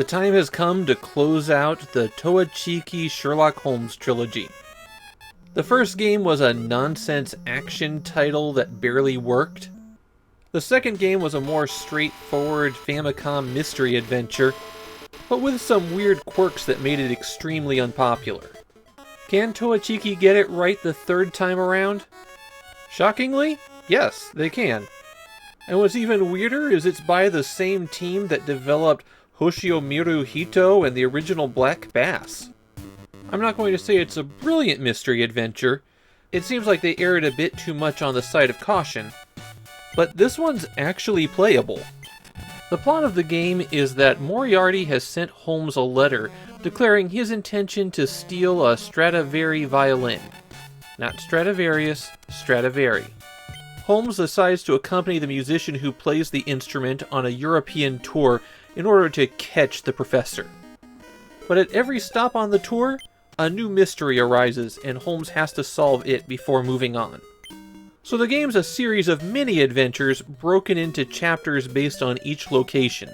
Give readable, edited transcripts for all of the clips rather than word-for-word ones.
The time has come to close out the Towa Sherlock Holmes trilogy. The first game was a nonsense action title that barely worked. The second game was a more straightforward Famicom mystery adventure, but with some weird quirks that made it extremely unpopular. Can Towa get it right the third time around? Shockingly, yes, they can. And what's even weirder is it's by the same team that developed Hoshiomiru Hito and the original Black Bass. I'm not going to say it's a brilliant mystery adventure. It seems like they erred a bit too much on the side of caution. But this one's actually playable. The plot of the game is that Moriarty has sent Holmes a letter declaring his intention to steal a Stradivari violin. Not Stradivarius, Stradivari. Holmes decides to accompany the musician who plays the instrument on a European tour in order to catch the professor. But at every stop on the tour, a new mystery arises and Holmes has to solve it before moving on. So the game's a series of mini-adventures broken into chapters based on each location.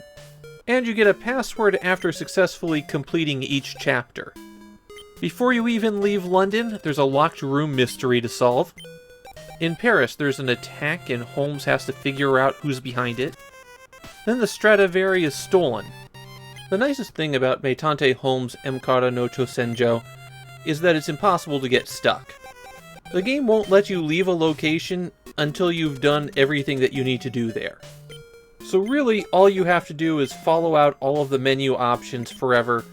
And you get a password after successfully completing each chapter. Before you even leave London, there's a locked room mystery to solve. In Paris, there's an attack and Holmes has to figure out who's behind it. Then the Stradivari is stolen. The nicest thing about Meitantei Holmes' Mからの挑戦状is that it's impossible to get stuck. The game won't let you leave a location until you've done everything that you need to do there. So really, all you have to do is follow out all of the menu options forever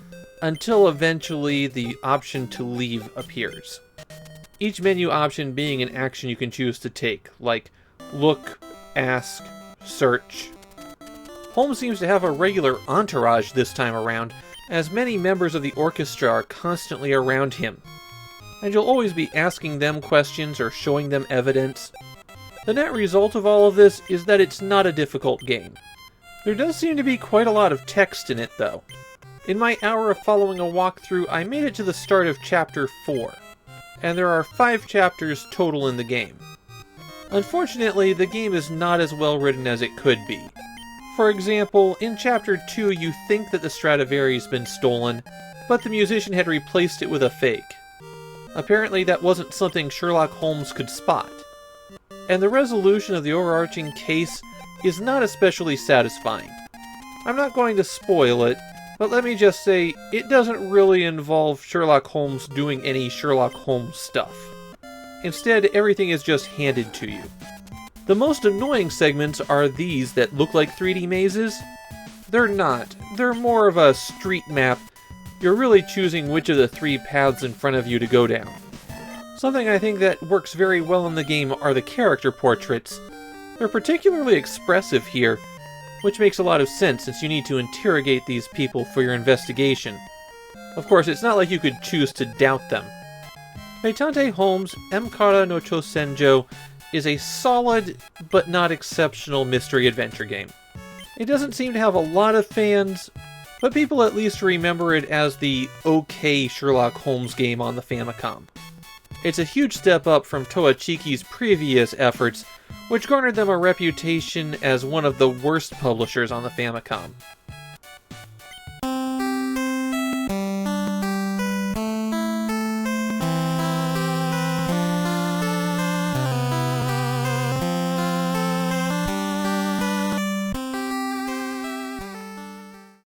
until eventually the option to leave appears. Each menu option being an action you can choose to take, like look, ask, search. Holmes seems to have a regular entourage this time around, as many members of the orchestra are constantly around him. And you'll always be asking them questions or showing them evidence. The net result of all of this is that it's not a difficult game. There does seem to be quite a lot of text in it, though. In my hour of following a walkthrough, I made it to the start of Chapter 4, and there are 5 chapters total in the game. Unfortunately, the game is not as well written as it could be. For example, in Chapter 2 you think that the Stradivari's been stolen, but the musician had replaced it with a fake. Apparently that wasn't something Sherlock Holmes could spot. And the resolution of the overarching case is not especially satisfying. I'm not going to spoil it, but let me just say, it doesn't really involve Sherlock Holmes doing any Sherlock Holmes stuff. Instead, everything is just handed to you. The most annoying segments are these that look like 3D mazes. They're not. They're more of a street map. You're really choosing which of the 3 paths in front of you to go down. Something I think that works very well in the game are the character portraits. They're particularly expressive here, which makes a lot of sense since you need to interrogate these people for your investigation. Of course, it's not like you could choose to doubt them. Meitantei Holmes' Mからの挑戦状is a solid, but not exceptional mystery adventure game. It doesn't seem to have a lot of fans, but people at least remember it as the okay Sherlock Holmes game on the Famicom. It's a huge step up from Towa's previous efforts, which garnered them a reputation as one of the worst publishers on the Famicom.